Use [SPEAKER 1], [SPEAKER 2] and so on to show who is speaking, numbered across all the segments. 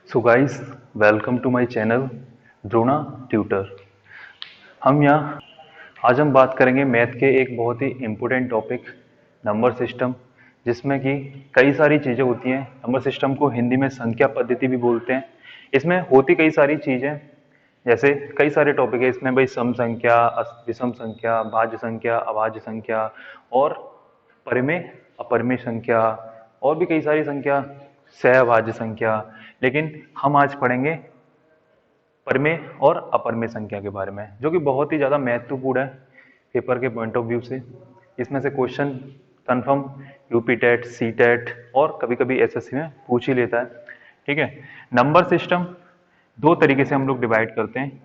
[SPEAKER 1] So guys, welcome to my channel Drona tutor. हम यहाँ आज हम बात करेंगे मैथ के एक बहुत ही इम्पोर्टेंट टॉपिक नंबर सिस्टम, जिसमें कि कई सारी चीज़ें होती हैं। नंबर सिस्टम को हिंदी में संख्या पद्धति भी बोलते हैं। इसमें होती कई सारी चीज़ें, जैसे कई सारे टॉपिक है इसमें भाई, सम संख्या, विषम संख्या, भाज्य संख्या, अभाज्य संख्या और परिमेय अपरिमेय संख्या, और भी कई सारी संख्या, सहअभाज्य संख्या। लेकिन हम आज पढ़ेंगे परिमेय और अपरिमेय संख्या के बारे में, जो कि बहुत ही ज़्यादा महत्वपूर्ण है पेपर के पॉइंट ऑफ व्यू से। इसमें से question confirm UP TET, C TET और कभी कभी एसएससी में पूछ ही लेता है। ठीक है। नंबर सिस्टम दो तरीके से हम लोग डिवाइड करते हैं,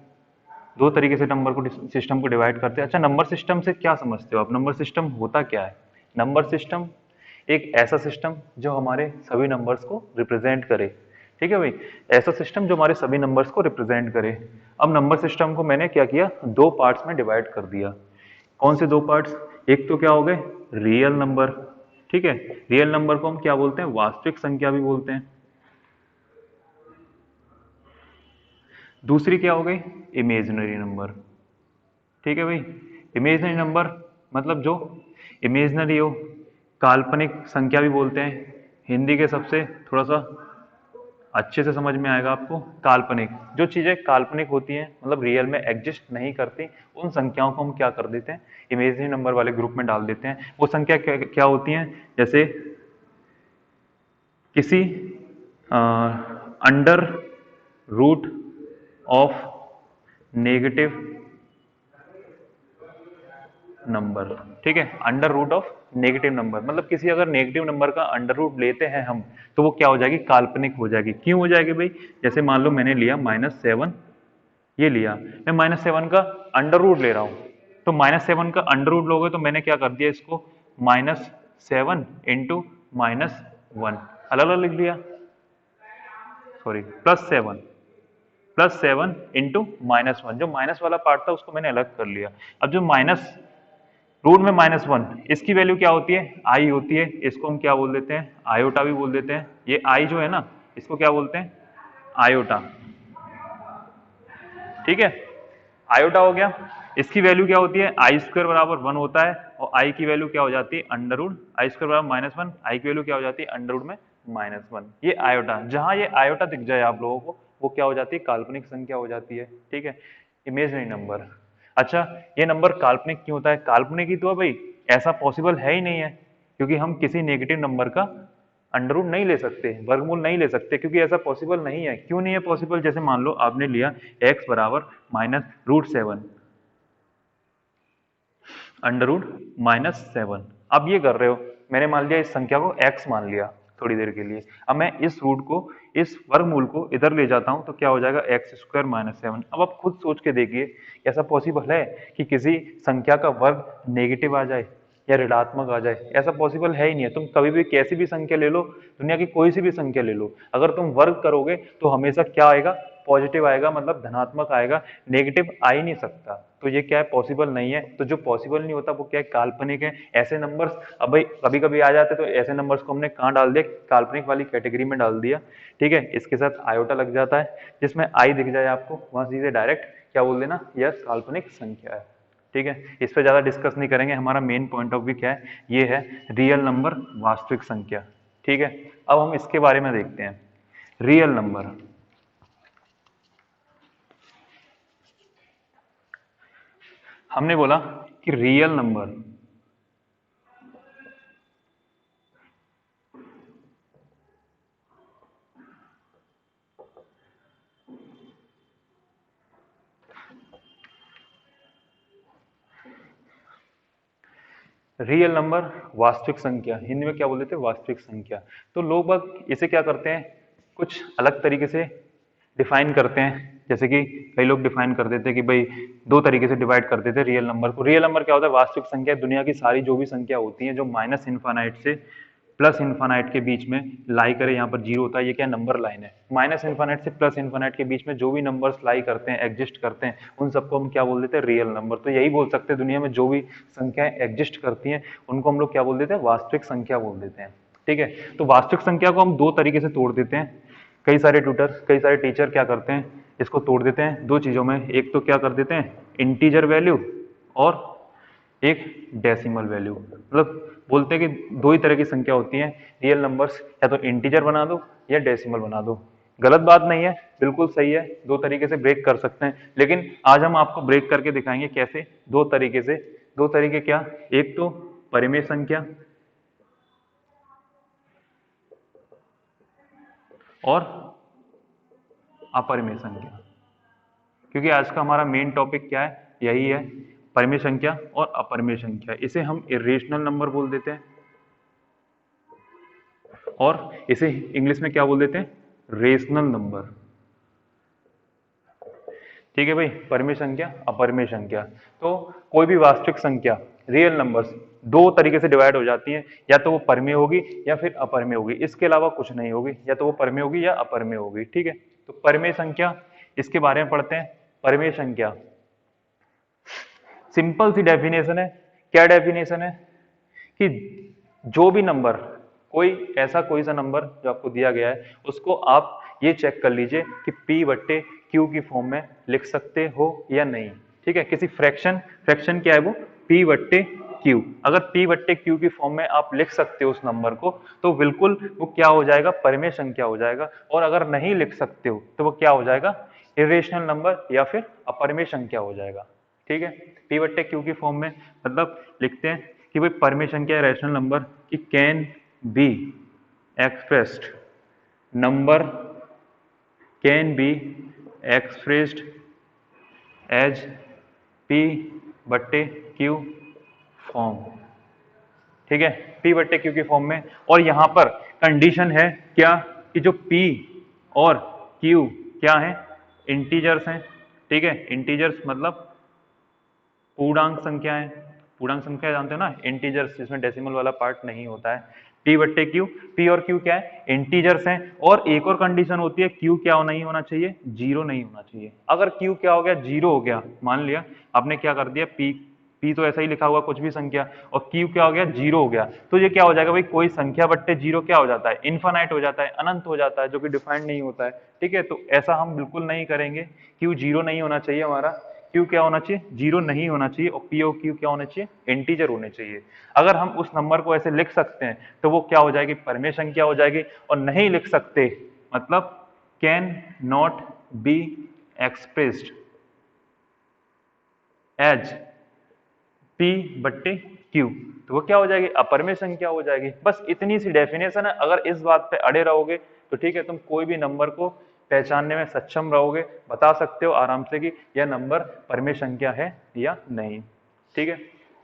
[SPEAKER 1] दो तरीके से नंबर को सिस्टम को डिवाइड करते हैं। अच्छा, नंबर सिस्टम से क्या समझते हो आप? नंबर सिस्टम होता क्या है? नंबर सिस्टम एक ऐसा सिस्टम जो हमारे सभी नंबर्स को रिप्रेजेंट करे। ठीक है भाई, ऐसा सिस्टम जो हमारे सभी नंबर्स को रिप्रेजेंट करे। अब नंबर सिस्टम को मैंने क्या किया, दो पार्ट्स में डिवाइड कर दिया। कौन से दो पार्ट्स? एक तो क्या हो गए, रियल नंबर। ठीक है, रियल नंबर को हम क्या बोलते हैं? वास्तविक संख्या भी बोलते हैं। दूसरी क्या हो गई? Imaginary number. ठीक है भाई, इमेजिनरी नंबर मतलब जो इमेजिनरी हो, काल्पनिक संख्या भी बोलते हैं। हिंदी के सबसे थोड़ा सा अच्छे से समझ में आएगा आपको, काल्पनिक। जो चीजें काल्पनिक होती हैं, मतलब रियल में एग्जिस्ट नहीं करती, उन संख्याओं को हम क्या कर देते हैं, इमेजिनरी नंबर वाले ग्रुप में डाल देते हैं। वो संख्या क्या होती हैं? जैसे किसी under root of negative number. ठीक है, under root of negative number मतलब किसी अगर नेगेटिव नंबर का अंडर रूट लेते हैं हम, तो वो क्या हो जाएगी? काल्पनिक हो जाएगी। क्यों हो जाएगी भाई? जैसे मान लो मैंने लिया -7, ये लिया, मैं -7 का अंडर रूट ले रहा हूं, तो -7 का अंडर रूट लोगे तो मैंने क्या कर दिया इसको, -7 इंटू -1 अलग अलग लिख दिया, सॉरी +7 इंटू -1, जो माइनस वाला पार्ट था उसको मैंने अलग कर लिया। अब जो माइनस रूट में -1, इसकी वैल्यू क्या होती है? आई होती है। इसको हम क्या बोल देते हैं? आयोटा भी बोल देते हैं। ये आई जो है ना, इसको क्या बोलते हैं? आयोटा। ठीक है, आयोटा हो गया। इसकी वैल्यू क्या होती है? आई स्क्वायर बराबर 1 होता है, और आई की वैल्यू क्या हो जाती है? अंडर रूट आई स्क्वायर बराबर -1, आई की वैल्यू क्या हो जाती है? अंडर रूट में -1। ये आयोटा, जहां ये आयोटा दिख जाए आप लोगों को, वो क्या हो जाती है? काल्पनिक संख्या हो जाती है। ठीक है, इमेजिनरी नंबर। अच्छा, ये नंबर काल्पनिक क्यों होता है? काल्पनिक ही तो है भाई, ऐसा पॉसिबल है ही नहीं है, क्योंकि हम किसी नेगेटिव नंबर का अंडर रूट नहीं ले सकते, वर्गमूल नहीं ले सकते, क्योंकि ऐसा पॉसिबल नहीं है। क्यों नहीं है पॉसिबल? जैसे मान लो आपने लिया x बराबर -√7, √-7। अब ये कर रहे हो, मैंने मान लिया इस संख्या को x मान लिया थोड़ी देर के लिए। अब मैं इस रूट को, इस वर्गमूल को इधर ले जाता हूं, तो क्या हो जाएगा? x² -7। अब आप खुद सोच के देखिए, ऐसा पॉसिबल है कि किसी संख्या का वर्ग नेगेटिव आ जाए या ऋणात्मक आ जाए? ऐसा पॉसिबल है ही नहीं है। तुम कभी भी कैसी भी संख्या ले लो, दुनिया की कोई सी भी संख्या ले लो, अगर तुम वर्ग करोगे तो हमेशा क्या आएगा? पॉजिटिव आएगा, मतलब धनात्मक आएगा, नेगेटिव आ ही नहीं सकता। तो ये क्या है? पॉसिबल नहीं है। तो जो पॉसिबल नहीं होता वो क्या है? काल्पनिक है। ऐसे नंबर्स अब भाई कभी कभी आ जाते, तो ऐसे नंबर्स को हमने कहाँ डाल दिया? काल्पनिक वाली कैटेगरी में डाल दिया। ठीक है, इसके साथ आयोटा लग जाता है, जिसमें आई दिख जाए आपको, वहां सीधे डायरेक्ट क्या बोल देना? यह काल्पनिक संख्या है। ठीक है, इस पर ज्यादा डिस्कस नहीं करेंगे। हमारा मेन पॉइंट ऑफ व्यू क्या है? ये है रियल नंबर, वास्तविक संख्या। ठीक है, अब हम इसके बारे में देखते हैं। रियल नंबर, हमने बोला कि रियल नंबर, रियल नंबर वास्तविक संख्या, हिंदी में क्या बोल देते हैं? वास्तविक संख्या। तो लोग बाग इसे क्या करते हैं? कुछ अलग तरीके से डिफाइन करते हैं। जैसे कि कई लोग डिफाइन कर देते हैं कि भाई दो तरीके से डिवाइड कर देते हैं रियल नंबर को। रियल नंबर क्या होता है? वास्तविक संख्या, दुनिया की सारी जो भी संख्या होती है जो माइनस इन्फानाइट से प्लस इन्फानाइट के बीच में लाई करे, यहाँ पर जीरो होता है, ये क्या नंबर लाइन है। माइनस इन्फानाइट से प्लस इन्फानाइट के बीच में जो भी नंबर्स लाई करते हैं, एग्जिस्ट करते हैं, उन सबको हम क्या बोल देते हैं? Real number. तो यही बोल सकते हैं, दुनिया में जो भी संख्याएं एग्जिस्ट करती हैं उनको हम लोग क्या बोल देते हैं? वास्तविक संख्या बोल देते हैं। ठीक है, तो वास्तविक संख्या को हम दो तरीके से तोड़ देते हैं। कई सारे ट्यूटर, कई सारे टीचर क्या करते हैं, इसको तोड़ देते हैं दो चीज़ों में। एक तो क्या कर देते हैं, इंटीजर वैल्यू और एक डेसिमल वैल्यू। मतलब बोलते हैं कि दो ही तरह की संख्या होती हैं रियल नंबर्स, या तो इंटीजर बना दो या डेसिमल बना दो। गलत बात नहीं है, बिल्कुल सही है, दो तरीके से ब्रेक कर सकते हैं। लेकिन आज हम आपको ब्रेक करके दिखाएंगे कैसे, दो तरीके से। दो तरीके क्या, एक तो परिमेय संख्या और अपरिमेय संख्या। क्योंकि आज का हमारा मेन टॉपिक क्या है, यही है, परिमेय संख्या और अपरिमेय संख्या। इसे हम इरेशनल नंबर बोल देते हैं और इसे इंग्लिश में क्या बोल देते हैं, रेशनल नंबर। ठीक है भाई, परिमेय संख्या, अपरिमेय संख्या। तो कोई भी वास्तविक संख्या, रियल नंबर्स, दो तरीके से डिवाइड हो जाती हैं, या तो वो परिमेय होगी या फिर अपरिमेय होगी, इसके अलावा कुछ नहीं होगी, या तो वो परिमेय होगी या अपरिमेय होगी। ठीक है, तो परिमेय संख्या, इसके बारे में पढ़ते हैं। परिमेय संख्या, सिंपल सी डेफिनेशन है। क्या डेफिनेशन है कि जो भी नंबर, कोई सा नंबर जो आपको दिया गया है, उसको आप ये चेक कर लीजिए कि p बट्टे क्यू की फॉर्म में लिख सकते हो या नहीं। ठीक है, किसी फ्रैक्शन क्या है वो, p बट्टे क्यू। अगर p बट्टे क्यू की फॉर्म में आप लिख सकते हो उस नंबर को, तो बिल्कुल वो क्या हो जाएगा, परिमेय संख्या हो जाएगा। और अगर नहीं लिख सकते हो तो वो क्या हो जाएगा, इरेशनल नंबर या फिर अपरिमेय संख्या हो जाएगा। ठीक है, p बट्टे क्यू की फॉर्म में मतलब लिखते हैं कि भाई परिमेय संख्या है रैशनल नंबर कि can be expressed, number can be expressed as p बट्टे क्यू फॉर्म। ठीक है, p बट्टे क्यू की फॉर्म में। और यहां पर कंडीशन है क्या, कि जो p और q क्या है, इंटीजर्स हैं। ठीक है, इंटीजर्स मतलब पूर्णांक संख्या है। पूर्णांक संख्या जानते हो ना, इंटीजर्स जिसमें डेसिमल वाला पार्ट नहीं होता है। p बट्टे क्यू, p और q क्या है, इंटीजर्स हैं। और एक और कंडीशन होती है, q क्या नहीं होना चाहिए, जीरो नहीं होना चाहिए। अगर q क्या हो गया, जीरो हो गया, मान लिया आपने क्या कर दिया, p तो ऐसा ही लिखा हुआ कुछ भी संख्या, और q क्या हो गया, जीरो हो गया, तो ये क्या हो जाएगा भाई, कोई संख्या बट्टे जीरो क्या हो जाता है, इनफाइनाइट हो जाता है, अनंत हो जाता है, जो कि डिफाइंड नहीं होता है। ठीक है, तो ऐसा हम बिल्कुल नहीं करेंगे। q जीरो नहीं होना चाहिए हमारा, q क्या होना चाहिए, जीरो नहीं होना चाहिए, और p और q क्या होना चाहिए, इंटीजर होने चाहिए। अगर हम उस नंबर को ऐसे लिख सकते हैं तो वो क्या हो जाएगी, परिमेय संख्या हो जाएगी। और नहीं लिख सकते मतलब can not be expressed as p बट्टे q, तो वो क्या हो जाएगी, अपरिमेय संख्या हो जाएगी। बस इतनी सी डेफिनेशन है। अगर इस बात पे अड़े रहोगे तो ठीक है, तुम कोई भी नंबर को पहचानने में सक्षम रहोगे, बता सकते हो आराम से कि यह नंबर परिमेय संख्या है या नहीं। ठीक है,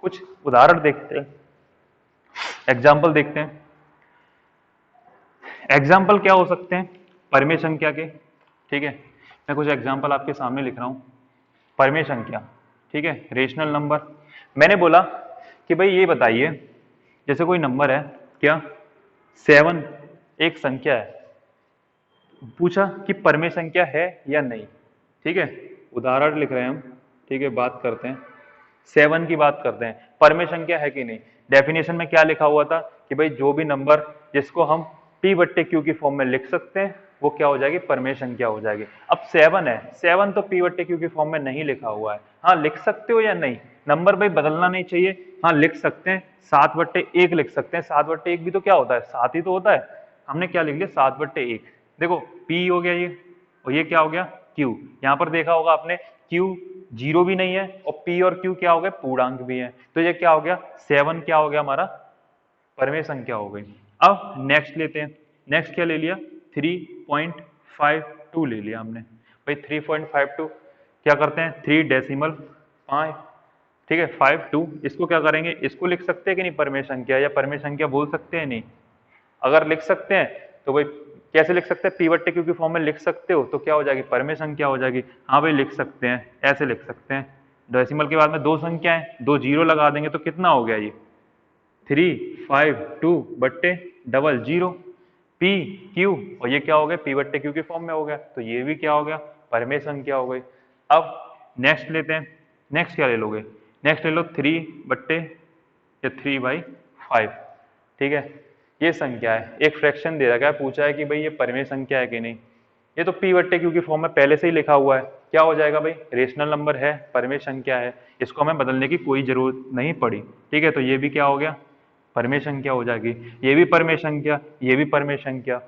[SPEAKER 1] कुछ उदाहरण देखते हैं, एग्जाम्पल देखते हैं। एग्जाम्पल क्या हो सकते हैं परिमेय संख्या के। ठीक है, मैं कुछ एग्जाम्पल आपके सामने लिख रहा हूं। परिमेय संख्या, ठीक है, रेशनल नंबर। मैंने बोला कि भाई ये बताइए, जैसे कोई नंबर है, क्या 7 एक संख्या है, पूछा कि परिमेय संख्या है या नहीं। ठीक है, उदाहरण लिख रहे हैं हम। ठीक है, बात करते हैं 7 की, बात करते हैं परिमेय संख्या है कि नहीं। डेफिनेशन में क्या लिखा हुआ था कि भाई जो भी नंबर जिसको हम p बट्टे क्यू की फॉर्म में लिख सकते हैं वो क्या हो जाएगी, परिमेय संख्या हो जाएगी। अब 7 है, 7 तो p बट्टे क्यू की फॉर्म में नहीं लिखा हुआ है। हाँ, लिख सकते हो या नहीं, नंबर भाई बदलना नहीं चाहिए। हाँ, लिख सकते हैं, 7 बट्टे 1 लिख सकते हैं। 7 बट्टे 1 भी तो क्या होता है, 7 ही तो होता है। हमने क्या लिख लिया, 7 बट्टे 1। देखो p हो गया ये, और ये क्या हो गया, q। यहाँ पर देखा होगा आपने, q जीरो भी नहीं है, और p और q क्या हो गए, पूर्णांक भी है। तो ये क्या हो गया, 7 क्या हो गया हमारा, परिमेय संख्या हो गई। अब नेक्स्ट लेते हैं। नेक्स्ट क्या ले लिया, 3.52 ले लिया हमने। भाई 3.52 क्या करते हैं, 3 डेसिमल 5, ठीक है, 52, इसको क्या करेंगे, इसको लिख सकते हैं कि नहीं परिमेय संख्या, या परिमेय संख्या बोल सकते हैं नहीं। अगर लिख सकते हैं तो भाई कैसे लिख सकते हैं, p बट्टे क्यू की फॉर्म में लिख सकते हो तो क्या हो जाएगी, परिमेय संख्या हो जाएगी। हाँ भाई लिख सकते हैं, ऐसे लिख सकते हैं। डेसिमल के बाद में दो संख्याएं, दो जीरो लगा देंगे तो कितना हो गया ये, 352 बट्टे डबल जीरो, p q, और ये क्या हो गया, p बट्टे क्यू की फॉर्म में हो गया, तो ये भी क्या हो गया, परिमेय संख्या हो गई। अब नेक्स्ट लेते हैं। नेक्स्ट क्या ले लोगे, नेक्स्ट ले लो 3 बट्टे या 3/5। ठीक है, ये संख्या है, एक फ्रैक्शन दे रखा है, पूछा है कि भाई ये परिमेय संख्या है कि नहीं। ये तो p बट्टे q की फॉर्म में पहले से ही लिखा हुआ है, क्या हो जाएगा भाई, रेशनल नंबर है, परिमेय संख्या है, इसको हमें बदलने की कोई जरूरत नहीं पड़ी। ठीक है, तो ये भी क्या हो गया, परिमेय संख्या हो जाएगी, ये भी परिमेय संख्या, ये भी परिमेय संख्या।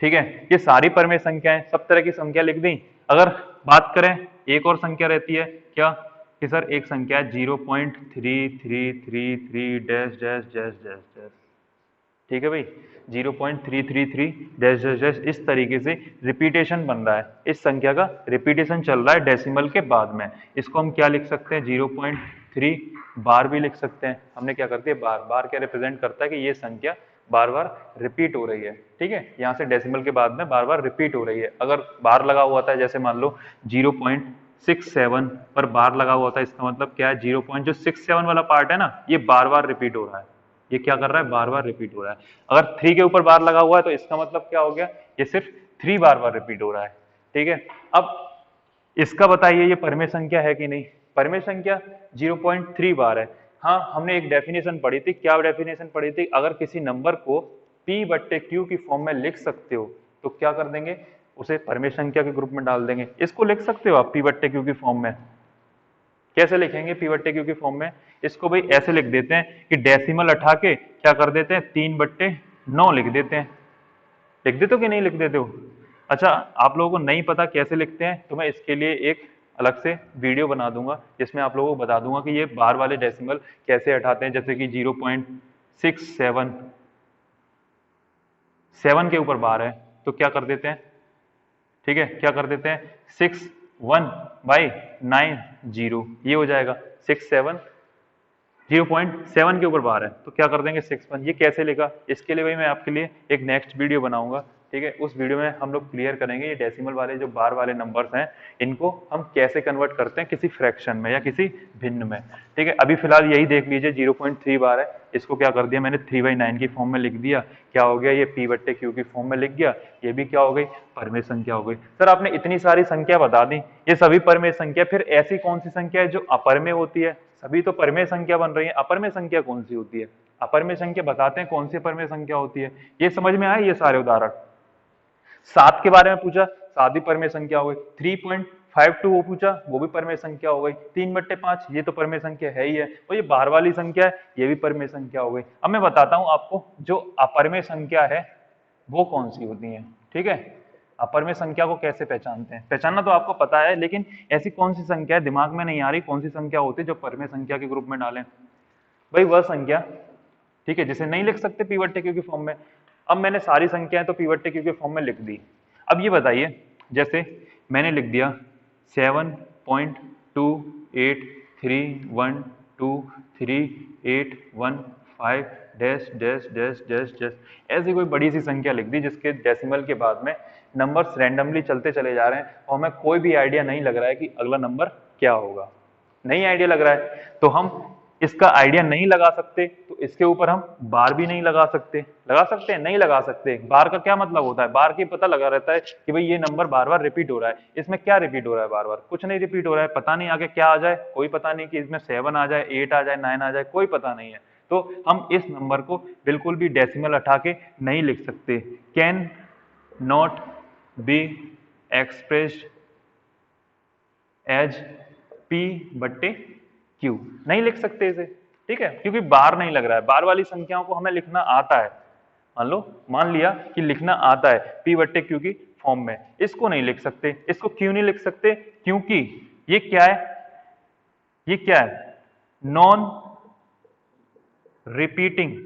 [SPEAKER 1] ठीक है, ये सारी परिमेय संख्याएं, सब तरह की संख्या लिख दी। अगर बात करें एक और संख्या रहती है क्या, कि सर एक संख्या है 0.3333 dash dash dash dash dash. ठीक है भाई, 0.333 डैश डैश डैश, इस तरीके से रिपीटेशन बन रहा है, इस संख्या का रिपीटेशन चल रहा है डेसिमल के बाद में। इसको हम क्या लिख सकते हैं, 0.3 बार भी लिख सकते हैं। हमने क्या करते हैं, बार, बार क्या रिप्रेजेंट करता है कि ये संख्या बार बार रिपीट हो रही है। ठीक है, यहाँ से डेसिमल के बाद में बार बार रिपीट हो रही है। अगर बार लगा हुआ था, जैसे मान लो 0.67 पर बार लगा हुआ था, इसका मतलब क्या है, 0.67 वाला पार्ट है ना, ये बार बार रिपीट हो रहा है। ये क्या कर रहा है, बार बार रिपीट हो रहा है। अगर 3 के ऊपर बार लगा हुआ है तो इसका मतलब क्या हो गया, ये सिर्फ 3 बार बार रिपीट हो रहा है। ठीक है, अब इसका बताइए ये परिमेय संख्या है कि नहीं। परिमेय संख्या 0.3 बार है। हाँ, हमने एक डेफिनेशन पढ़ी थी, क्या डेफिनेशन पढ़ी थी, अगर किसी नंबर को p बट्टे q की फॉर्म में लिख सकते हो तो क्या कर देंगे, उसे परिमेय संख्या के ग्रुप में डाल देंगे। इसको लिख सकते हो आप p बट्टे q की फॉर्म में, कैसे लिखेंगे p बट्टे q की फॉर्म में, इसको भाई ऐसे लिख देते हैं कि डेसिमल हटा के क्या कर देते हैं, 3/9 लिख देते हैं। लिख देते हो कि नहीं लिख देते हो। अच्छा, आप लोगों को नहीं पता कैसे लिखते हैं तो मैं इसके लिए एक अलग से वीडियो बना दूंगा, जिसमें आप लोगों को बता दूंगा कि ये बार वाले डेसिमल कैसे हटाते हैं। जैसे कि 0.67, 7 के ऊपर बार है तो क्या कर देते हैं, ठीक है, क्या कर देते हैं, 61/90, ये हो जाएगा 67, 0.7 के ऊपर बार है तो क्या कर देंगे 61। ये कैसे लिखा, इसके लिए भाई मैं आपके लिए एक नेक्स्ट वीडियो बनाऊंगा। ठीक है, उस वीडियो में हम लोग क्लियर करेंगे ये डेसिमल वाले जो बार वाले नंबर्स हैं, इनको हम कैसे कन्वर्ट करते हैं किसी फ्रैक्शन में या किसी भिन्न में। ठीक है, अभी फिलहाल यही देख लीजिए, 0.3 बार है, इसको क्या कर दिया मैंने, 3/9 की फॉर्म में लिख दिया, क्या हो गया, ये p बट्टे q की फॉर्म में लिख गया, ये भी क्या हो गई, परिमेय संख्या हो गई। सर आपने इतनी सारी संख्या बता दी, ये सभी परिमेय संख्या, फिर ऐसी कौन सी संख्या है जो अपरिमेय होती है, सभी तो परिमेय संख्या बन रही है, अपरिमेय संख्या कौन सी होती है, अपरिमेय संख्या बताते हैं कौन सी अपरिमेय संख्या होती है। ये समझ में आए ये सारे उदाहरण। 7 के बारे में पूछा, 7 भी परिमेय संख्या हो गई, 3.52 वो पूछा, वो भी परिमेय संख्या हो गई, 3/5 ये तो परिमेय संख्या है ही है, और ये बाहर वाली संख्या है, ये भी परिमेय संख्या हो गई। अब मैं बताता हूं आपको जो अपरिमेय संख्या है वो कौन सी होती है। ठीक है, अपरिमेय संख्या को कैसे पहचानते हैं, पहचानना तो आपको पता है, लेकिन ऐसी कौन सी संख्या है, दिमाग में नहीं आ रही, कौन सी संख्या होती है जो परिमेय संख्या के ग्रुप में डालें, भाई वह संख्या, ठीक है, जिसे नहीं लिख सकते p बट्टे q की फॉर्म में। अब मैंने सारी संख्याएं तो p बट्टे q की फॉर्म में लिख दी। अब ये बताइए, जैसे मैंने लिख दिया 7.2831238115 dash dash dash dash dash, ऐसी कोई बड़ी सी संख्या लिख दी जिसके डेसिमल के बाद में नंबर्स रैंडमली चलते चले जा रहे हैं और हमें कोई भी आइडिया नहीं लग रहा है कि अगला नंबर क्या होगा, नहीं आइडिया लग रहा है, तो हम इसका आइडिया नहीं लगा सकते, तो इसके ऊपर हम बार भी नहीं लगा सकते। लगा सकते हैं, नहीं लगा सकते। बार का क्या मतलब होता है, बार की पता लगा रहता है कि भाई ये नंबर बार बार रिपीट हो रहा है, इसमें क्या रिपीट हो रहा है, बार बार कुछ नहीं रिपीट हो रहा है, पता नहीं आगे क्या आ जाए, कोई पता नहीं कि इसमें 7 आ जाए, 8 आ जाए, 9 आ जाए, कोई पता नहीं है। तो हम इस नंबर को बिल्कुल भी डेसिमल हटा के नहीं लिख सकते। Can not be expressed as p बट्टे q, नहीं लिख सकते इसे। ठीक है, क्योंकि बार नहीं लग रहा है, बार वाली संख्याओं को हमें लिखना आता है, मान लिया कि लिखना आता है p बट्टे q की फॉर्म में, इसको नहीं लिख सकते। इसको क्यों नहीं लिख सकते, क्योंकि ये क्या है, ये क्या है, नॉन रिपीटिंग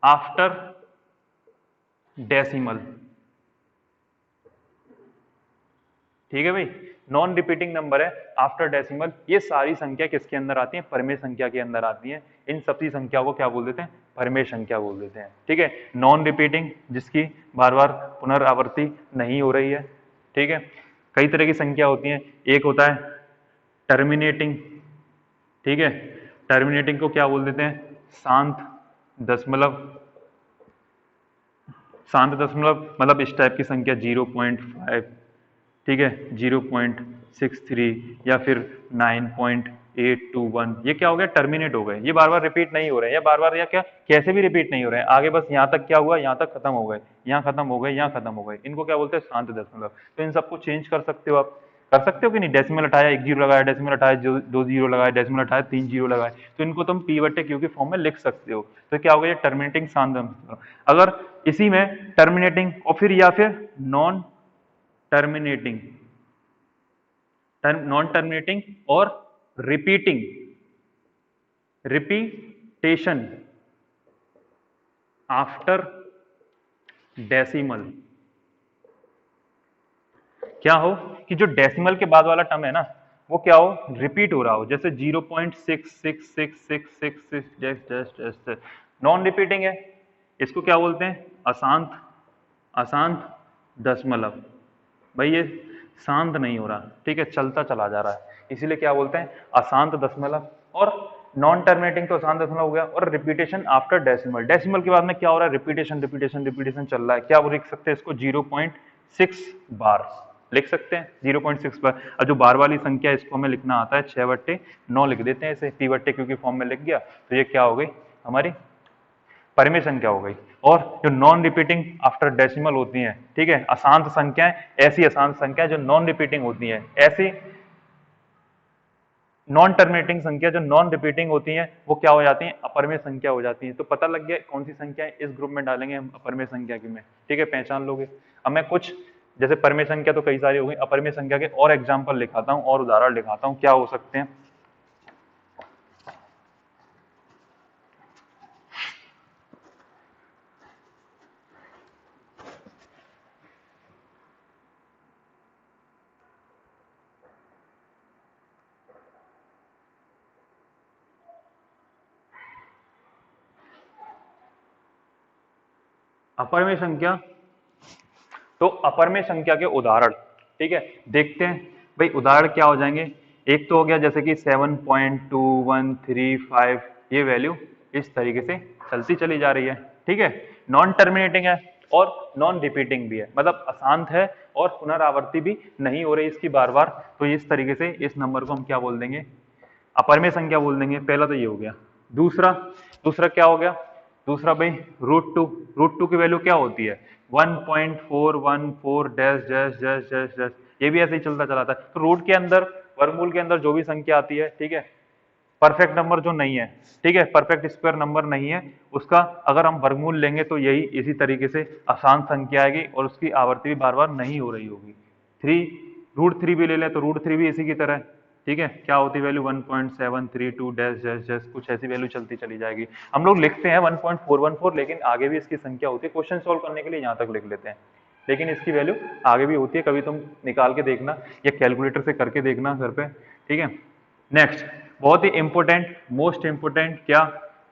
[SPEAKER 1] आफ्टर डेसिमल। ठीक है भाई, नॉन रिपीटिंग नंबर है आफ्टर डेसिमल। ये सारी संख्या किसके अंदर आती है, परिमेय संख्या के अंदर आती है। इन सभी संख्याओं को क्या बोल देते हैं, परिमेय संख्या बोल देते हैं। ठीक है, नॉन रिपीटिंग जिसकी बार बार पुनरावृत्ति नहीं हो रही है। ठीक है, कई तरह की संख्या होती है, एक होता है टर्मिनेटिंग। ठीक है, टर्मिनेटिंग को क्या बोल देते हैं, शांत दशमलव। शांत दशमलव मतलब इस टाइप की संख्या 0.5, ठीक है, 0.63 या फिर 9.2 821, ये क्या हो गया, टर्मिनेट हो गए, ये बार बार रिपीट नहीं हो रहे हैं, या बार बार या क्या कैसे भी रिपीट नहीं हो रहे हैं, आगे बस यहाँ तक क्या हुआ, यहाँ तक खत्म हो गए, यहाँ खत्म हो गए, यहाँ खत्म हो गए, इनको क्या बोलते हैं, शांत दशमलव। तो इन सबको चेंज कर सकते हो आप, कर सकते हो कि नहीं, डेसिमल हटाया 1 जीरो लगाया, डेसिमल हटाया 2 जीरो लगाया, डेसिमल हटाया 3 जीरो लगाए, तो इनको तुम p बटे q के फॉर्म में लिख सकते हो। तो क्या होगा, ये टर्मिनेटिंग शांत दशमलव। अगर इसी में टर्मिनेटिंग और फिर या फिर नॉन टर्मिनेटिंग, नॉन टर्मिनेटिंग और रिपीटिंग, रिपीटेशन आफ्टर डेसिमल, क्या हो कि जो डेसिमल के बाद वाला टर्म है ना, वो क्या हो, रिपीट हो रहा हो, जैसे 0.66666 नॉन रिपीटिंग है, इसको क्या बोलते हैं, अशांत, अशांत दशमलव। भाई ये शांत नहीं हो रहा, ठीक है, चलता चला जा रहा है, इसीलिए क्या बोलते हैं, अशांत दशमलव। और नॉन टर्मिनेटिंग तो अशांत दशमलव हो गया, और रिपीटेशन आफ्टर डेसिमल, डेसिमल के बाद में क्या हो रहा है, रिपीटेशन रिपीटेशन रिपीटेशन चल रहा है, क्या वो लिख सकते हैं इसको, 0.6 बार लिख सकते हैं, 0.6 बार। और जो बार वाली संख्या है, इसको हमें लिखना आता है 6/9 लिख देते हैं इसे, p बट्टे q की फॉर्म में लिख गया, तो ये क्या हो गई हमारी परिमेय संख्या हो गई। और जो नॉन रिपीटिंग आफ्टर डेसिमल होती हैं, ठीक है, अशांत संख्याएं, ऐसी अशांत संख्याएं जो नॉन रिपीटिंग होती हैं, ऐसी नॉन टर्मिनेटिंग संख्या जो नॉन रिपीटिंग होती हैं, वो क्या हो जाती हैं, अपरिमेय संख्या हो जाती हैं। तो पता लग गया कौन सी संख्या इस ग्रुप में डालेंगे हम, अपरिमेय संख्या की में, ठीक है, पहचान लोगे। अब मैं कुछ जैसे परिमेय संख्या तो कई सारी हो गई, अपरिमेय संख्या के और एग्जाम्पल लिखाता हूँ और उदाहरण लिखाता हूँ, क्या हो सकते हैं। अपरिमेय संख्या, तो अपरिमेय संख्या के उदाहरण, ठीक है, देखते हैं भाई उदाहरण क्या हो जाएंगे। एक तो हो गया जैसे कि 7.2135, ये वैल्यू इस तरीके से चलती चली जा रही है, ठीक है, नॉन टर्मिनेटिंग है और नॉन रिपीटिंग भी है, मतलब अशांत है और पुनरावृत्ति भी नहीं हो रही इसकी बार बार। तो इस तरीके से इस नंबर को हम क्या बोल देंगे, अपरिमेय संख्या बोल देंगे। पहला तो ये हो गया। दूसरा, दूसरा क्या हो गया, दूसरा भाई रूट टू की वैल्यू क्या होती है, 1.414 dash dash dash dash dash, ये भी ऐसे ही चलता चलाता है। तो रूट के अंदर, वर्गमूल के अंदर जो भी संख्या आती है, ठीक है, परफेक्ट नंबर जो नहीं है, ठीक है, परफेक्ट स्क्वायर नंबर नहीं है, उसका अगर हम वर्गमूल लेंगे तो यही इसी तरीके से अशांत संख्या आएगी और उसकी आवृत्ति भी बार बार नहीं हो रही होगी। √3 भी ले लें तो √3 भी इसी की तरह, ठीक है, क्या होती है वैल्यू, 1.732 डैश डैश डैश, कुछ ऐसी वैल्यू चलती चली जाएगी। हम लोग लिखते हैं 1.414, लेकिन आगे भी इसकी संख्या होती है, क्वेश्चन सॉल्व करने के लिए यहाँ तक लिख लेते हैं, लेकिन इसकी वैल्यू आगे भी होती है, कभी तुम निकाल के देखना या कैलकुलेटर से करके देखना घर पे, ठीक है। नेक्स्ट, बहुत ही इंपॉर्टेंट, मोस्ट इंपॉर्टेंट, क्या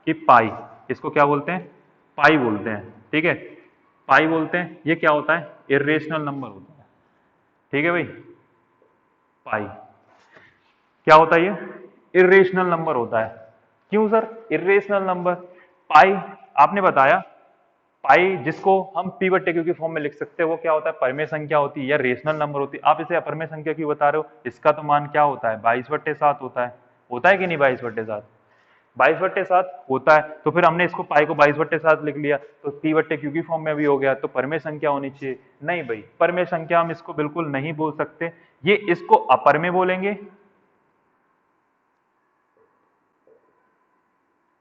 [SPEAKER 1] कि पाई, इसको क्या बोलते हैं, पाई बोलते हैं, ठीक है, पाई बोलते हैं। ये क्या होता है, इर्रेशनल नंबर होता है, ठीक है भाई, पाई क्या होता है, ये इर्रेशनल नंबर होता है। क्यों सर इर्रेशनल नंबर, पाई आपने बताया, पाई जिसको हम p बट्टे q की फॉर्म में लिख सकते हैं, वो क्या होता है, परिमेय संख्या होती है या रेशनल नंबर होती है। आप इसे अपरिमेय संख्या क्यों बता रहे हो, इसका तो मान क्या होता है, 22/7 होता है कि नहीं, 22/7, 22/7 होता है। तो फिर हमने इसको पाई को 22/7 लिख लिया, तो p बट्टे q की फॉर्म में भी हो गया, तो परिमेय संख्या होनी चाहिए। नहीं भाई, परिमेय संख्या हम इसको बिल्कुल नहीं बोल सकते, ये इसको अपरिमेय बोलेंगे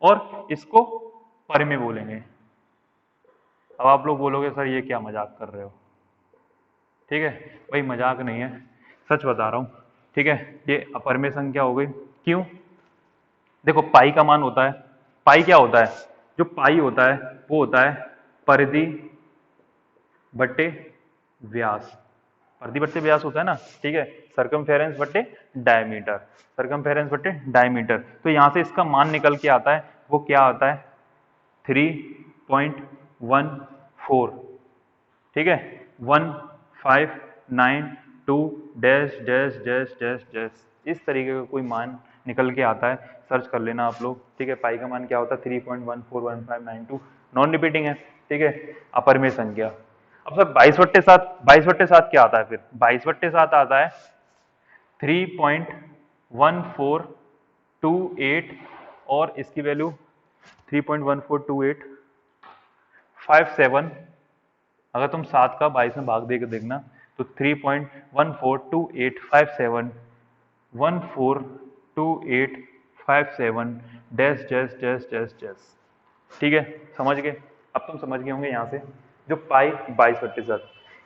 [SPEAKER 1] और इसको परिमेय बोलेंगे। अब आप लोग बोलोगे सर ये क्या मजाक कर रहे हो, ठीक है भाई, मजाक नहीं है, सच बता रहा हूं, ठीक है, ये अपरिमेय संख्या हो गई। क्यों, देखो पाई का मान होता है, पाई क्या होता है, जो पाई होता है वो होता है परिधि बट्टे व्यास, परिधि बट्टे व्यास होता है ना, ठीक है, सर्कमफेरेंस बट्टे डायमीटर, सर्कमफेरेंस बट्टे डायमीटर। तो यहां से इसका मान निकल के आता है, वो क्या आता है, 3.14, ठीक है, 1592 dash dash dash dash dash, इस तरीके का कोई मान निकल के आता है, सर्च कर लेना आप लोग, ठीक है। पाई का मान क्या होता है, 3.141592, नॉन रिपीटिंग है, ठीक है, अपरिमेय संख्या। अब सर 22/7, 22/7 क्या आता है, फिर 22/7 आता है 3.14 28 और इसकी वैल्यू 3.142857। अगर तुम 7 का 22 में भाग देकर देखना तो 3.142857 142857 dash dash dash dash dash. ठीक है, समझ गए? अब तुम समझ गए होंगे यहाँ से जो पाई 22/7।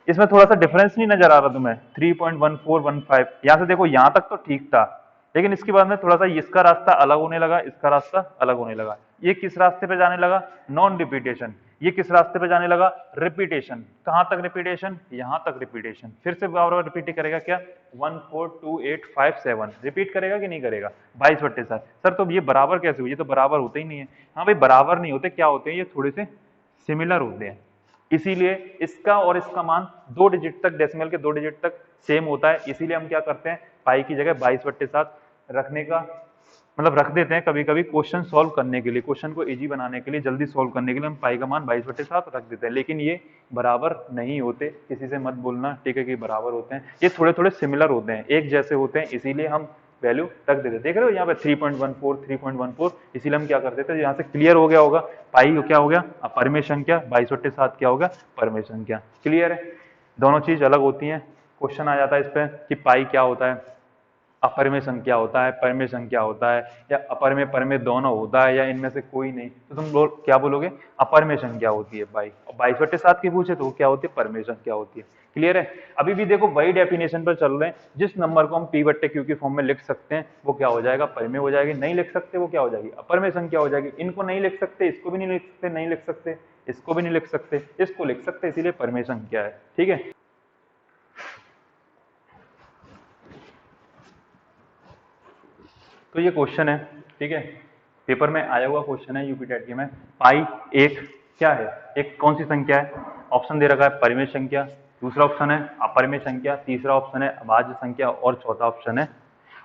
[SPEAKER 1] इसमें थोड़ा सा डिफरेंस नहीं नजर आ रहा तुम्हें? 3.1415 यहाँ से देखो, यहाँ तक तो ठीक था, लेकिन इसके बाद में थोड़ा सा इसका रास्ता अलग होने लगा, इसका रास्ता अलग होने लगा। ये किस रास्ते पे जाने लगा? Non repetition. ये किस रास्ते पे जाने लगा? रिपीटेशन। कहां तक रिपीटेशन? यहां तक रिपीटेशन। फिर से बार बार रिपीट करेगा क्या? 142857 रिपीट करेगा कि नहीं करेगा? 22/7। सर तो ये बराबर कैसे हुई? ये तो बराबर होते ही नहीं है। हाँ भाई, बराबर नहीं होते, क्या होते हैं? ये थोड़े से सिमिलर होते हैं, इसीलिए इसका और इसका मान 2 डिजिट तक, डेसिमल के 2 डिजिट तक सेम होता है। इसीलिए हम क्या करते हैं, पाई की जगह 22/7 रखने का मतलब रख देते हैं कभी कभी क्वेश्चन सॉल्व करने के लिए, क्वेश्चन को इजी बनाने के लिए, जल्दी सॉल्व करने के लिए हम पाई का मान 22/7 रख देते हैं। लेकिन ये बराबर नहीं होते, किसी से मत बोलना, ठीक है, कि बराबर होते हैं। ये थोड़े थोड़े सिमिलर होते हैं, एक जैसे होते हैं, इसीलिए हम वैल्यू रख देते हैं। देख रहे हो यहाँ पे 3.14 इसीलिए हम क्या कर देते हैं, यहाँ से क्लियर हो गया होगा। पाई क्या हो गया? अपरिमेय संख्या, 22/7 क्या होगा? परिमेय संख्या। क्लियर है? दोनों चीज अलग होती हैं। क्वेश्चन आ जाता है इस पे कि पाई क्या होता है, अपरिमेय संख्या होता है, परिमेय संख्या होता है, या अपरिमेय परिमेय दोनों होता है, या इनमें से कोई नहीं, तो तुम लोग क्या बोलोगे? अपरिमेय संख्या होती है पाई। और 22/7 की पूछे तो वो क्या होती है? परिमेय संख्या होती है। क्लियर है? अभी भी देखो वही डेफिनेशन पर चल रहे हैं। जिस नंबर को हम p/q की फॉर्म में लिख सकते हैं वो क्या हो जाएगा? परिमेय हो जाएगी। नहीं लिख सकते वो क्या हो जाएगी? अपरिमेय संख्या हो जाएगी। इनको नहीं लिख सकते, इसको भी नहीं लिख सकते, नहीं लिख सकते, इसको भी नहीं लिख सकते, इसको लिख सकते, इसीलिए परिमेय संख्या है। ठीक है, तो ये क्वेश्चन है, ठीक है, पेपर में आया हुआ क्वेश्चन है यूपी टेट के में। पाई एक क्या है? एक कौन सी संख्या है? ऑप्शन दे रखा है परिमेय संख्या, दूसरा ऑप्शन है अपरिमेय संख्या, तीसरा ऑप्शन है अभाज्य संख्या और चौथा ऑप्शन है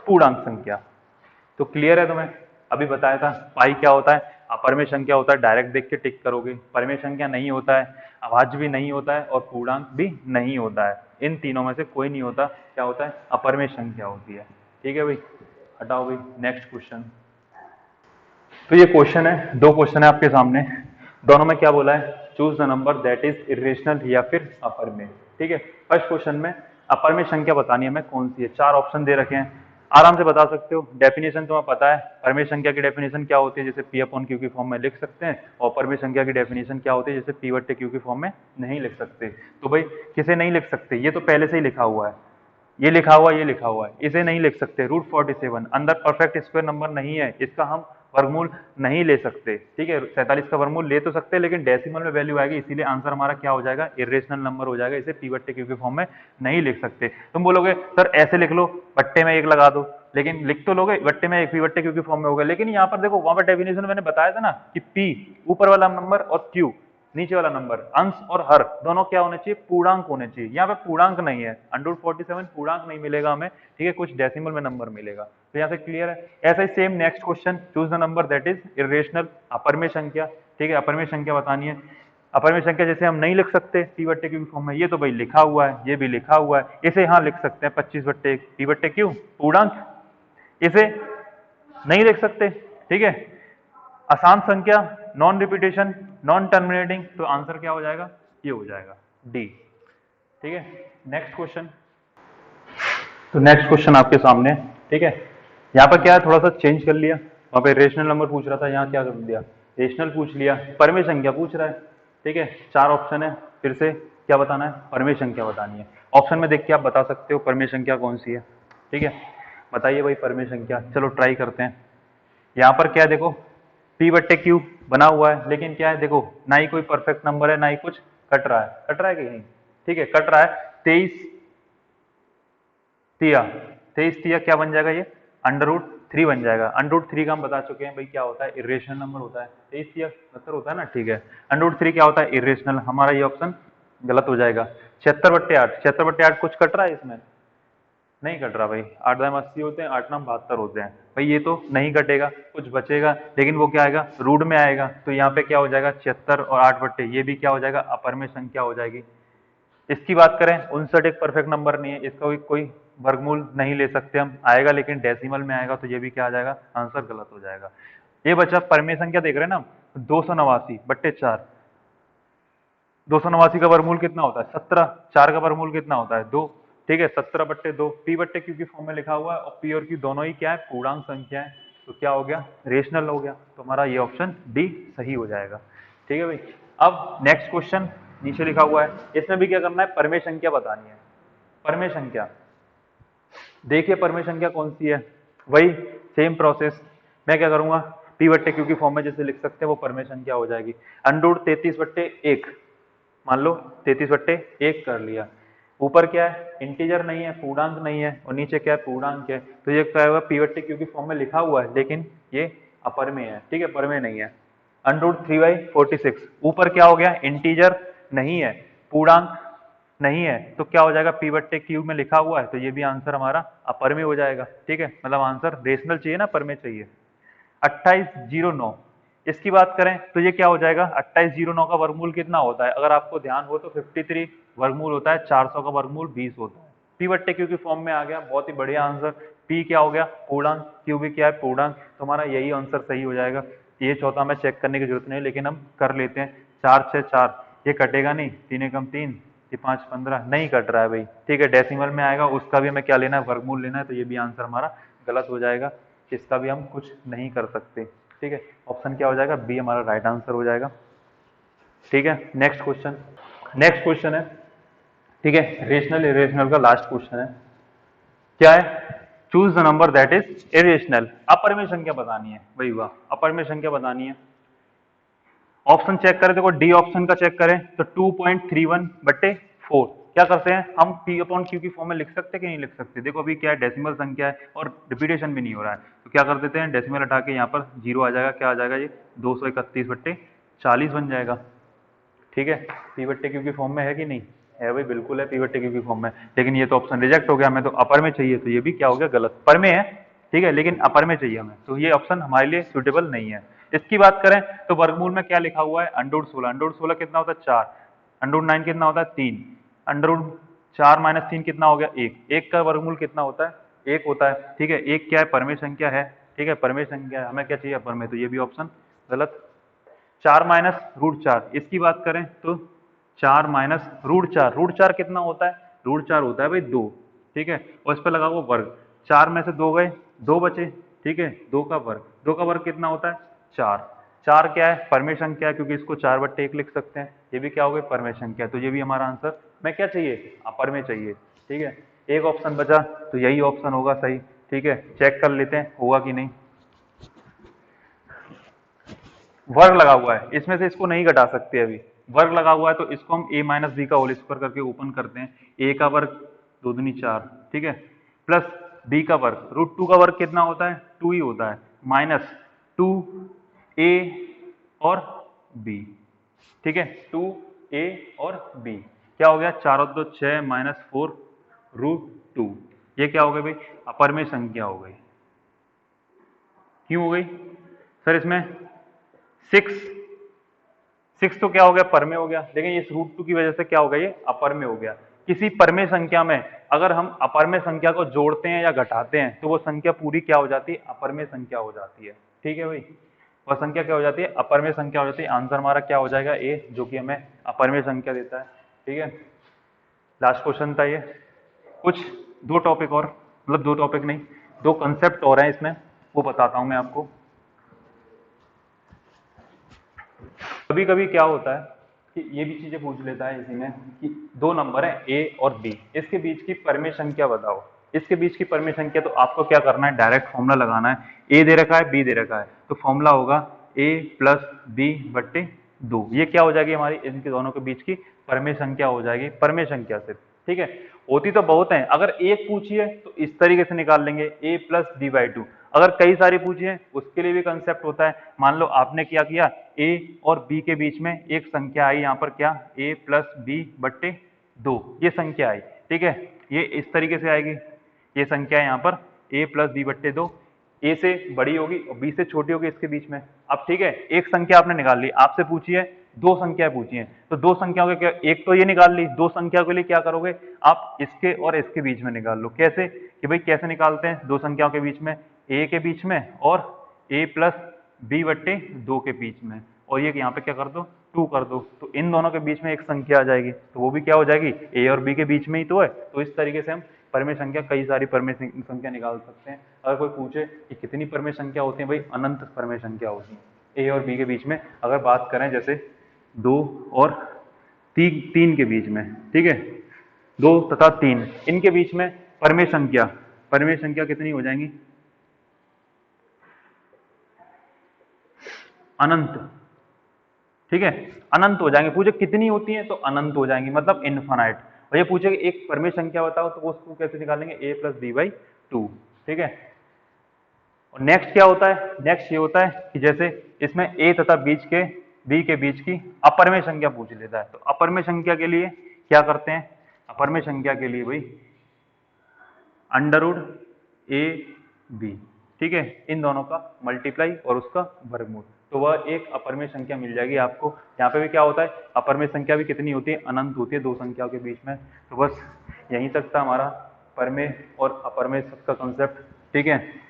[SPEAKER 1] पूर्णांक संख्या। तो क्लियर है तुम्हें? अभी बताया था पाई क्या होता है, अपरिमेय संख्या होता है, डायरेक्ट देख के टिक करोगे। परिमेय संख्या नहीं होता है, अभाज्य भी नहीं होता है और पूर्णांक भी नहीं होता है। इन तीनों में से कोई नहीं होता। क्या होता है? अपरिमेय संख्या होती है। ठीक है भाई, हटाओ भाई, नेक्स्ट क्वेश्चन। तो ये क्वेश्चन है, दो क्वेश्चन है आपके सामने, दोनों में क्या बोला है? Choose the number that is irrational या फिर अपरिमेय। ठीक है, फर्स्ट क्वेश्चन में अपरिमेय संख्या बतानी है हमें कौन सी है। चार ऑप्शन दे रखे हैं, आराम से बता सकते हो। डेफिनेशन तुम्हें पता है, परिमेय संख्या की डेफिनेशन क्या होती है, जैसे p/q की फॉर्म में लिख सकते हैं, और अपरिमेय संख्या की डेफिनेशन क्या होती है, जैसे p/q की फॉर्म में नहीं लिख सकते। तो भाई किसे नहीं लिख सकते? ये तो पहले से ही लिखा हुआ है, ये लिखा हुआ, ये लिखा हुआ है, इसे नहीं लिख सकते। √47 अंदर परफेक्ट स्क्वायर नंबर नहीं है, इसका हम वर्गमूल नहीं ले सकते। ठीक है, 47 का वर्गमूल ले तो सकते हैं, लेकिन डेसिमल में वैल्यू आएगी, इसीलिए आंसर हमारा क्या हो जाएगा? इरेशनल नंबर हो जाएगा। इसे p/q की फॉर्म में नहीं लिख सकते। तुम बोलोगे सर ऐसे लिख लो, बट्टे में 1 लगा दो, लेकिन लिख तो लोगे बट्टे में 1 p/q की फॉर्म में होगा। लेकिन यहाँ पर देखो, वहां पर डेफिनेशन मैंने बताया था ना कि p ऊपर वाला नंबर और q नीचे वाला नंबर, अंश और हर दोनों क्या होने चाहिए? पूर्णांक होने चाहिए। यहाँ पे पूर्णांक नहीं है, √47 पूर्णांक नहीं मिलेगा हमें। ठीक है, कुछ डेसिमल में नंबर मिलेगा। तो यहाँ से क्लियर है। ऐसा ही same next question, choose the number that is irrational, अपरिमेय संख्या। ठीक है, अपरिमेय संख्या बतानी है। अपरिमेय संख्या जैसे हम नहीं लिख सकते p/q की फॉर्म में, ये तो भाई लिखा हुआ है, ये भी लिखा हुआ है। इसे यहाँ लिख सकते हैं 25/1 p/q पूर्णांक, इसे नहीं लिख सकते। ठीक है, आसान संख्या, नॉन रिपीटेशन, नॉन टर्मिनेटिंग, तो आंसर क्या हो जाएगा? ये हो जाएगा डी। ठीक है, नेक्स्ट क्वेश्चन। तो नेक्स्ट क्वेश्चन आपके सामने, ठीक है, यहाँ पर क्या है, थोड़ा सा चेंज कर लिया। वहां पे रेशनल नंबर पूछ रहा था, यहाँ क्या कर दिया? रेशनल पूछ लिया। परिमेय संख्या पूछ रहा है। ठीक है, 4 ऑप्शन है, फिर से क्या बताना है? परिमेय संख्या बतानी है। ऑप्शन में देख के आप बता सकते हो परिमेय संख्या कौन सी है। ठीक है, बताइए भाई परिमेय संख्या। चलो ट्राई करते हैं। यहाँ पर क्या है देखो, p/q बना हुआ है, लेकिन क्या है देखो, ना ही कोई परफेक्ट नंबर है, ना ही कुछ कट रहा है। कट रहा है कि नहीं? ठीक है, कट रहा है। 23 तिया क्या बन जाएगा? ये √3 बन जाएगा। √3 का हम बता चुके हैं भाई क्या होता है? इरेशनल नंबर होता है। 23 तिया 70 होता है ना। ठीक है, √3 क्या होता है? इरेशनल। हमारा ये ऑप्शन गलत हो जाएगा। 76/8, 76/8 कुछ कट रहा है इसमें? नहीं कट रहा भाई। 8 दाम 80 होते हैं, 8 नाम 72 होते हैं भाई। ये तो नहीं कटेगा, कुछ बचेगा, लेकिन वो क्या आएगा? रूट में आएगा। तो यहाँ पे क्या हो जाएगा? 76 और 8 बट्टे, ये भी क्या हो जाएगा? अपरिमेय संख्या हो जाएगी। इसकी बात करें, 59 एक परफेक्ट नंबर नहीं है, इसका कोई वर्गमूल नहीं ले सकते हम, आएगा लेकिन डेसिमल में आएगा, तो ये भी क्या आ जाएगा, आंसर गलत हो जाएगा। ये बच्चा परमेय संख्या देख रहे हैं ना, 289/4। 289 का वर्गमूल कितना होता है, 17। 4 का वर्गमूल कितना होता है, 2। ठीक है, 17/2 पी बट्टे क्यू की फॉर्म में लिखा हुआ है, और पी और क्यू दोनों ही क्या है, पूर्णांक संख्या है, तो क्या हो गया, रेशनल हो गया। तो हमारा ये ऑप्शन डी सही हो जाएगा। ठीक है भाई। अब नेक्स्ट क्वेश्चन नीचे लिखा हुआ है, इसमें भी क्या करना है, परमेय संख्या बतानी है। परमेय संख्या, देखिए परमेय संख्या कौन सी है, वही सेम प्रोसेस। मैं क्या करूंगा, पी बट्टे क्यू की फॉर्म में जैसे लिख सकते हैं वो परमेय संख्या हो जाएगी। √33/1, मान लो 33/1 कर लिया। ऊपर क्या है, इंटीजर नहीं है, पूर्णांक नहीं है, और नीचे क्या है, पूर्णांक है, तो ये क्या होगा, पी बट्टे क्यू की फॉर्म में लिखा हुआ है, लेकिन ये अपरमेय है। ठीक है, परमेय नहीं है। √3/46, ऊपर क्या हो गया, इंटीजर नहीं है, पूर्णांक नहीं है, तो क्या हो जाएगा, पी बट्टे क्यू में लिखा हुआ है, तो ये भी आंसर हमारा अपरमेय हो जाएगा। ठीक है, मतलब आंसर रेशनल चाहिए ना, परमेय चाहिए। 2809, इसकी बात करें तो ये क्या हो जाएगा, 2809 का वर्गमूल कितना होता है, अगर आपको ध्यान हो तो 53 वर्गमूल होता है, 400 का वर्गमूल 20 होता है। पी बट्टे क्यू की फॉर्म में आ गया, बहुत ही बढ़िया आंसर। पी क्या हो गया, पूर्णांक, क्यू भी क्या है, पूर्णांक, तो हमारा यही आंसर सही हो जाएगा। ये चौथा में चेक करने की जरूरत नहीं, लेकिन हम कर लेते हैं। 4 6 4, ये कटेगा नहीं, 3 एकम 3, ये 5 15, नहीं कट रहा है भाई। ठीक है, डेसिमल में आएगा, उसका भी हमें क्या लेना है, वर्गमूल लेना है, तो ये भी आंसर हमारा गलत हो जाएगा, इसका भी हम कुछ नहीं कर सकते। ठीक है, ऑप्शन क्या हो जाएगा, बी हमारा राइट आंसर हो जाएगा। ठीक है, नेक्स्ट क्वेश्चन, नेक्स्ट क्वेश्चन है, ठीक है, रेशनल इरेशनल का लास्ट क्वेश्चन है। क्या है, choose the number that is irrational. अपरमेय संख्या बतानी है, वही हुआ, अपरमेय संख्या बतानी है। ऑप्शन चेक करें, देखो डी ऑप्शन का चेक करें तो 2.31/4। क्या करते हैं हम, पी अपॉन क्यू की फॉर्म में लिख सकते हैं कि नहीं लिख सकते, देखो अभी क्या है, डेसिमल संख्या है और रिपीटेशन भी नहीं हो रहा है, तो क्या कर देते हैं, डेसिमल हटा के यहाँ पर जीरो आ जाएगा, क्या आ जाएगा, ये 231/40 बन जाएगा। ठीक है, पी बट्टे क्यू की फॉर्म में है कि नहीं है, भाई बिल्कुल है, पी बट्टे क्यू की फॉर्म में, लेकिन ये तो ऑप्शन रिजेक्ट हो गया, हमें तो अपर में चाहिए, तो ये भी क्या हो गया, गलत। पर में है, ठीक है, लेकिन अपर में चाहिए हमें, तो ये ऑप्शन हमारे लिए सुटेबल नहीं है। इसकी बात करें तो वर्गमूल में क्या लिखा हुआ है, √16, √16 कितना होता है, 4, √9 कितना होता है, 3, √4 - 3 कितना हो गया, 1, 1 का वर्गमूल कितना होता है, 1 होता है। ठीक है, 1 क्या है, परमेय संख्या है। ठीक है, परमेय संख्या, हमें क्या चाहिए, अपरमेय, तो ये भी ऑप्शन गलत। 4 - √4, इसकी बात करें तो 4 - √4, √4 कितना होता है, √4 होता है भाई 2। ठीक है, और इस पर लगा हुआ वर्ग, 4 में से 2 गए, 2 बचे। ठीक है, 2 का वर्ग, 2 का वर्ग कितना होता है, 4। 4 क्या है, परमेय संख्या है, क्योंकि इसको 4/1 लिख सकते हैं, ये भी क्या हो गई, परमेय संख्या, तो ये भी हमारा आंसर में क्या चाहिए, अपरमेय चाहिए। ठीक है, एक ऑप्शन बचा, तो यही ऑप्शन होगा सही। ठीक है, चेक कर लेते हैं होगा कि नहीं। वर्ग लगा हुआ है, इसमें से इसको नहीं घटा सकते अभी, वर्ग लगा हुआ है, तो इसको हम a - b का होल स्क्वायर करके ओपन करते हैं। a का वर्ग 2 दूनी 4, ठीक है, प्लस b का वर्ग, √2 का वर्ग कितना होता है, 2 ही होता है, माइनस 2a और b। ठीक है, 2a और b, क्या हो गया, 4 और 2 6 -4 √2, ये क्या हो गई भाई, अपरमेय संख्या हो गई। क्यों हो गई सर, इसमें 6 तो क्या हो गया, परमेय हो गया, लेकिन इस √2 की वजह से क्या हो गया, ये अपरमेय हो गया। किसी परमेय संख्या में अगर हम अपरमेय संख्या को जोड़ते हैं या घटाते हैं, तो वो संख्या पूरी क्या हो जाती है, अपरमेय संख्या हो जाती है। ठीक है भाई, वह संख्या क्या हो जाती है, अपरमेय संख्या हो जाती है। आंसर हमारा क्या हो जाएगा, ए, जो कि हमें अपरमेय संख्या देता है। ठीक है, लास्ट क्वेश्चन था ये। कुछ 2 टॉपिक और, मतलब 2 टॉपिक नहीं, 2 कंसेप्ट और हैं इसमें, वो बताता हूं मैं आपको। कभी कभी क्या होता है कि ये भी चीजें पूछ लेता है इसी में, कि 2 नंबर है ए और बी, इसके बीच की परमेय संख्या बताओ। इसके बीच की परमेय संख्या, तो आपको क्या करना है, डायरेक्ट फॉर्मूला लगाना है। ए दे रखा है, बी दे रखा है, तो फॉर्मूला होगा a + b/2। ये क्या हो जाएगी, हमारी इनके दोनों के बीच की परमेय संख्या हो जाएगी, परमेय संख्या से। ठीक है, होती तो बहुत है, अगर एक पूछी है तो इस तरीके से निकाल लेंगे, a + b/2। अगर कई सारी पूछी है, उसके लिए भी कंसेप्ट होता है। मान लो आपने क्या किया, a और b के बीच में एक संख्या आई, यहाँ पर क्या, a + b/2, ये संख्या आई। ठीक है, ये इस तरीके से आएगी, ये संख्या है यहाँ पर a + b/2, a से बड़ी होगी और b से छोटी होगी इसके बीच में। अब ठीक है, एक संख्या आपने निकाल ली, आपसे पूछी है दो संख्याएं पूछी हैं, तो दो संख्याओं के क्या, एक तो ये निकाल ली, दो संख्याओं के लिए क्या करोगे आप, इसके और इसके बीच में निकाल लो। कैसे कि भाई कैसे निकालते हैं दो संख्याओं के बीच में, ए के बीच में और ए प्लस बी बट्टे 2 के बीच में, और ये यहाँ पे क्या कर दो 2 कर दो, तो इन दोनों के बीच में एक संख्या आ जाएगी, तो वो भी क्या हो जाएगी, ए और बी के बीच में ही तो है। तो इस तरीके से हम परमेय संख्या, कई सारी परमेय संख्या निकाल सकते हैं। अगर कोई पूछे कि कितनी परमेय संख्या होती है, भाई अनंत परमेय संख्या होती है ए और बी के बीच में। अगर बात करें जैसे 2 और 3 के बीच में, ठीक है, 2 तथा 3 इनके बीच में परमेय संख्या कितनी हो जाएंगी, अनंत, ठीक है, अनंत हो जाएंगे। पूछे कितनी होती है तो अनंत हो जाएंगी, मतलब इनफाइनाइट। और ये पूछे कि एक परमेय संख्या बताओ, तो उसको कैसे निकालेंगे, a प्लस बी बाई 2, ठीक है। और नेक्स्ट क्या होता है, नेक्स्ट ये होता है कि जैसे इसमें a तथा b के बीच की अपरमेय संख्या पूछ लेता है, तो अपरमेय संख्या के लिए क्या करते हैं, अपरमेय संख्या के लिए भाई अंडर रूट ए बी, ठीक है, इन दोनों का मल्टीप्लाई और उसका वर्गमूल, तो वह एक अपरमेय संख्या मिल जाएगी आपको। यहाँ पे भी क्या होता है, अपरमेय संख्या भी कितनी होती है, अनंत होती है दो संख्याओं के बीच में। तो बस यहीं तक था हमारा परमेय और अपरमेय का कंसेप्ट, ठीक है।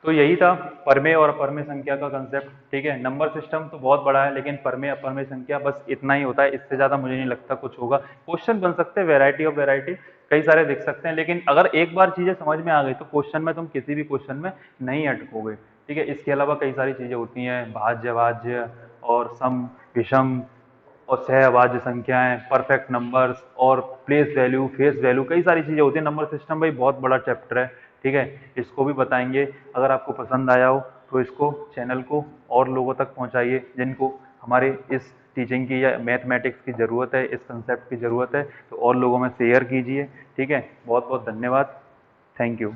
[SPEAKER 1] तो यही था परमेय और अपरमेय संख्या का कंसेप्ट, ठीक है। नंबर सिस्टम तो बहुत बड़ा है, लेकिन परमेय अपरमेय संख्या बस इतना ही होता है, इससे ज्यादा मुझे नहीं लगता कुछ होगा। क्वेश्चन बन सकते हैं वैरायटी ऑफ वैरायटी, कई सारे देख सकते हैं, लेकिन अगर एक बार चीजें समझ में आ गई तो क्वेश्चन में तुम किसी भी क्वेश्चन में नहीं अटकोगे, ठीक है। इसके अलावा कई सारी चीजें होती हैं, भाज्य वाज्य और सम विषम और सहअभाज्य संख्याएं, परफेक्ट नंबर्स और प्लेस वैल्यू, फेस वैल्यू, कई सारी चीजें होती हैं। नंबर सिस्टम भाई बहुत बड़ा चैप्टर है, ठीक है, इसको भी बताएंगे। अगर आपको पसंद आया हो तो इसको, चैनल को और लोगों तक पहुंचाइए जिनको हमारे इस टीचिंग की या मैथमेटिक्स की ज़रूरत है, इस कंसेप्ट की ज़रूरत है, तो और लोगों में शेयर कीजिए, ठीक है। बहुत बहुत धन्यवाद, थैंक यू।